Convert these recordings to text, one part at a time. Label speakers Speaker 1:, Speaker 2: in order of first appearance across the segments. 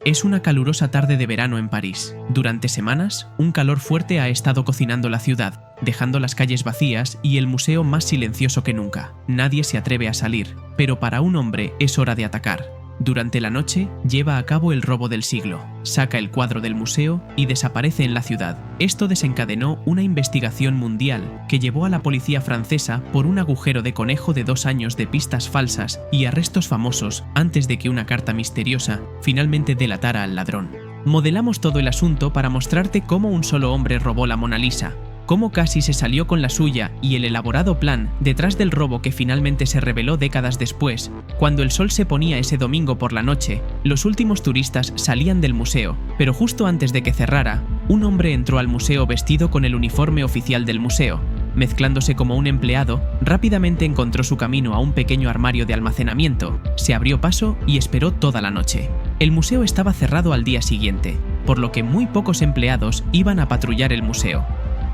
Speaker 1: Es una calurosa tarde de verano en París. Durante semanas, un calor fuerte ha estado cocinando la ciudad, dejando las calles vacías y el museo más silencioso que nunca. Nadie se atreve a salir, pero para un hombre es hora de atacar. Durante la noche, lleva a cabo el robo del siglo. Saca el cuadro del museo y desaparece en la ciudad. Esto desencadenó una investigación mundial que llevó a la policía francesa por un agujero de conejo de 2 años de pistas falsas y arrestos famosos antes de que una carta misteriosa finalmente delatara al ladrón. Modelamos todo el asunto para mostrarte cómo un solo hombre robó la Mona Lisa, cómo casi se salió con la suya y el elaborado plan detrás del robo que finalmente se reveló décadas después. Cuando el sol se ponía ese domingo por la noche, los últimos turistas salían del museo, pero justo antes de que cerrara, un hombre entró al museo vestido con el uniforme oficial del museo. Mezclándose como un empleado, rápidamente encontró su camino a un pequeño armario de almacenamiento, se abrió paso y esperó toda la noche. El museo estaba cerrado al día siguiente, por lo que muy pocos empleados iban a patrullar el museo.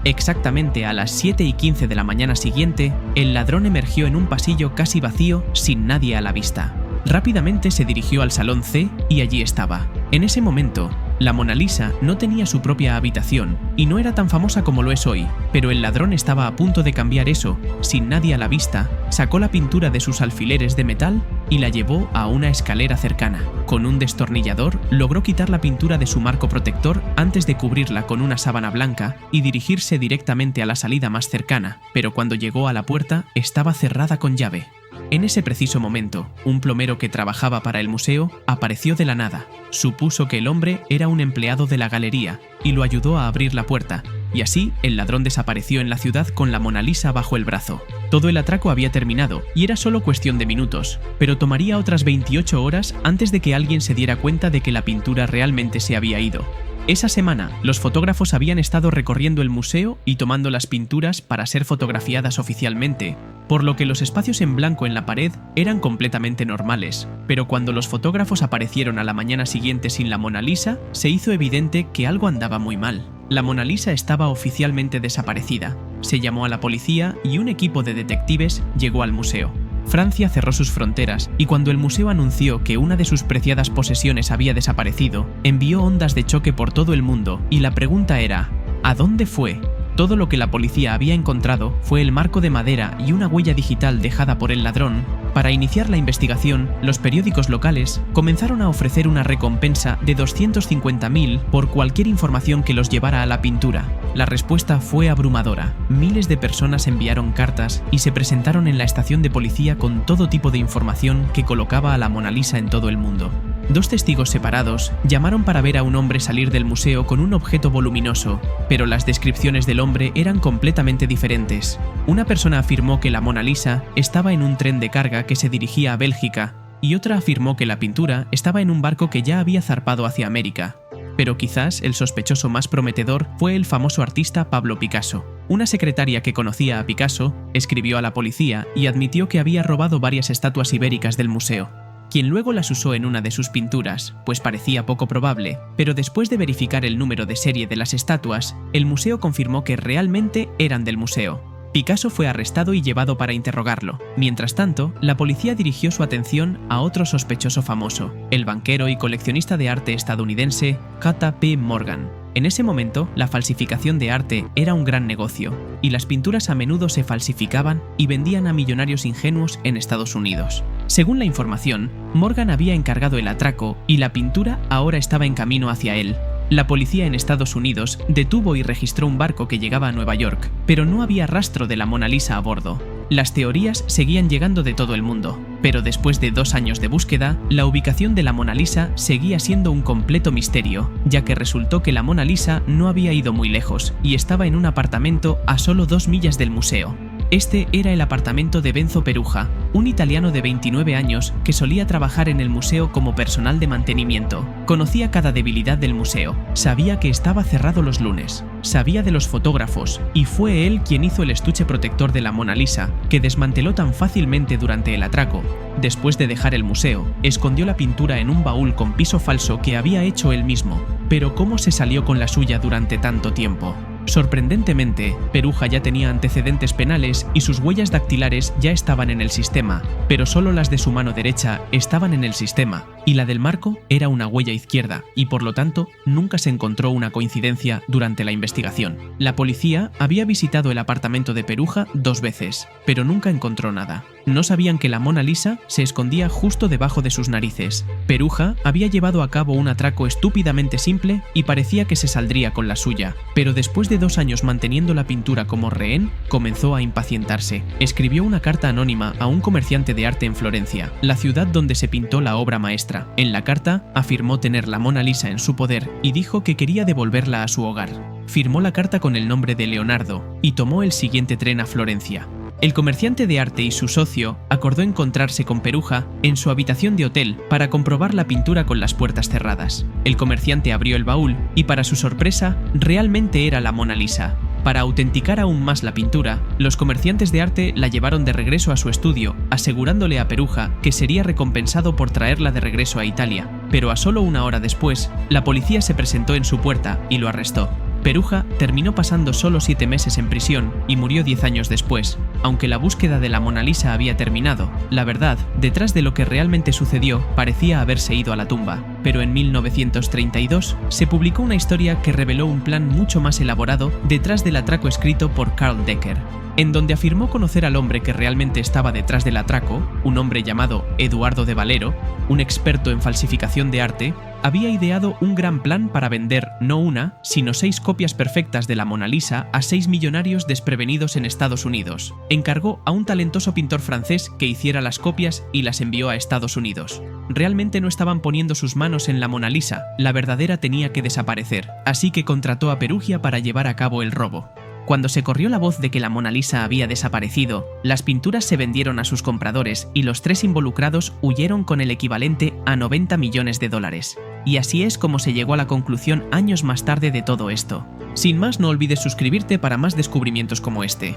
Speaker 1: Exactamente a las 7:15 de la mañana siguiente, el ladrón emergió en un pasillo casi vacío, sin nadie a la vista. Rápidamente se dirigió al salón C y allí estaba. En ese momento, la Mona Lisa no tenía su propia habitación y no era tan famosa como lo es hoy, pero el ladrón estaba a punto de cambiar eso. Sin nadie a la vista, sacó la pintura de sus alfileres de metal y la llevó a una escalera cercana. Con un destornillador, logró quitar la pintura de su marco protector antes de cubrirla con una sábana blanca y dirigirse directamente a la salida más cercana, pero cuando llegó a la puerta, estaba cerrada con llave. En ese preciso momento, un plomero que trabajaba para el museo apareció de la nada. Supuso que el hombre era un empleado de la galería y lo ayudó a abrir la puerta, y así el ladrón desapareció en la ciudad con la Mona Lisa bajo el brazo. Todo el atraco había terminado y era solo cuestión de minutos, pero tomaría otras 28 horas antes de que alguien se diera cuenta de que la pintura realmente se había ido. Esa semana, los fotógrafos habían estado recorriendo el museo y tomando las pinturas para ser fotografiadas oficialmente, por lo que los espacios en blanco en la pared eran completamente normales. Pero cuando los fotógrafos aparecieron a la mañana siguiente sin la Mona Lisa, se hizo evidente que algo andaba muy mal. La Mona Lisa estaba oficialmente desaparecida. Se llamó a la policía y un equipo de detectives llegó al museo. Francia cerró sus fronteras y cuando el museo anunció que una de sus preciadas posesiones había desaparecido, envió ondas de choque por todo el mundo y la pregunta era ¿a dónde fue? Todo lo que la policía había encontrado fue el marco de madera y una huella digital dejada por el ladrón. Para iniciar la investigación, los periódicos locales comenzaron a ofrecer una recompensa de 250.000 por cualquier información que los llevara a la pintura. La respuesta fue abrumadora. Miles de personas enviaron cartas y se presentaron en la estación de policía con todo tipo de información que colocaba a la Mona Lisa en todo el mundo. 2 testigos separados llamaron para ver a un hombre salir del museo con un objeto voluminoso, pero las descripciones del hombre eran completamente diferentes. Una persona afirmó que la Mona Lisa estaba en un tren de carga que se dirigía a Bélgica, y otra afirmó que la pintura estaba en un barco que ya había zarpado hacia América. Pero quizás el sospechoso más prometedor fue el famoso artista Pablo Picasso. Una secretaria que conocía a Picasso escribió a la policía y admitió que había robado varias estatuas ibéricas del museo, quien luego las usó en una de sus pinturas, pues parecía poco probable, pero después de verificar el número de serie de las estatuas, el museo confirmó que realmente eran del museo. Picasso fue arrestado y llevado para interrogarlo. Mientras tanto, la policía dirigió su atención a otro sospechoso famoso, el banquero y coleccionista de arte estadounidense J.P. Morgan. En ese momento, la falsificación de arte era un gran negocio, y las pinturas a menudo se falsificaban y vendían a millonarios ingenuos en Estados Unidos. Según la información, Morgan había encargado el atraco y la pintura ahora estaba en camino hacia él. La policía en Estados Unidos detuvo y registró un barco que llegaba a Nueva York, pero no había rastro de la Mona Lisa a bordo. Las teorías seguían llegando de todo el mundo, pero después de 2 años de búsqueda, la ubicación de la Mona Lisa seguía siendo un completo misterio, ya que resultó que la Mona Lisa no había ido muy lejos y estaba en un apartamento a solo 2 millas del museo. Este era el apartamento de Benzo Perugia, un italiano de 29 años que solía trabajar en el museo como personal de mantenimiento. Conocía cada debilidad del museo, sabía que estaba cerrado los lunes, sabía de los fotógrafos y fue él quien hizo el estuche protector de la Mona Lisa, que desmanteló tan fácilmente durante el atraco. Después de dejar el museo, escondió la pintura en un baúl con piso falso que había hecho él mismo. Pero ¿cómo se salió con la suya durante tanto tiempo? Sorprendentemente, Peruja ya tenía antecedentes penales y sus huellas dactilares ya estaban en el sistema, pero solo las de su mano derecha estaban en el sistema, y la del marco era una huella izquierda, y por lo tanto nunca se encontró una coincidencia durante la investigación. La policía había visitado el apartamento de Peruja 2 veces, pero nunca encontró nada. No sabían que la Mona Lisa se escondía justo debajo de sus narices. Peruja había llevado a cabo un atraco estúpidamente simple y parecía que se saldría con la suya, pero después de 2 años manteniendo la pintura como rehén, comenzó a impacientarse. Escribió una carta anónima a un comerciante de arte en Florencia, la ciudad donde se pintó la obra maestra. En la carta afirmó tener la Mona Lisa en su poder y dijo que quería devolverla a su hogar. Firmó la carta con el nombre de Leonardo y tomó el siguiente tren a Florencia. El comerciante de arte y su socio acordó encontrarse con Peruja en su habitación de hotel para comprobar la pintura con las puertas cerradas. El comerciante abrió el baúl y, para su sorpresa, realmente era la Mona Lisa. Para autenticar aún más la pintura, los comerciantes de arte la llevaron de regreso a su estudio, asegurándole a Peruja que sería recompensado por traerla de regreso a Italia. Pero a solo 1 hora después, la policía se presentó en su puerta y lo arrestó. Peruja terminó pasando solo 7 meses en prisión y murió 10 años después. Aunque la búsqueda de la Mona Lisa había terminado, la verdad, detrás de lo que realmente sucedió, parecía haberse ido a la tumba. Pero en 1932 se publicó una historia que reveló un plan mucho más elaborado detrás del atraco escrito por Karl Decker, en donde afirmó conocer al hombre que realmente estaba detrás del atraco, un hombre llamado Eduardo de Valero, un experto en falsificación de arte. Había ideado un gran plan para vender no una, sino 6 copias perfectas de la Mona Lisa a 6 millonarios desprevenidos en Estados Unidos. Encargó a un talentoso pintor francés que hiciera las copias y las envió a Estados Unidos. Realmente no estaban poniendo sus manos en la Mona Lisa, la verdadera tenía que desaparecer, así que contrató a Perugia para llevar a cabo el robo. Cuando se corrió la voz de que la Mona Lisa había desaparecido, las pinturas se vendieron a sus compradores y los 3 involucrados huyeron con el equivalente a 90 millones de dólares. Y así es como se llegó a la conclusión años más tarde de todo esto. Sin más, no olvides suscribirte para más descubrimientos como este.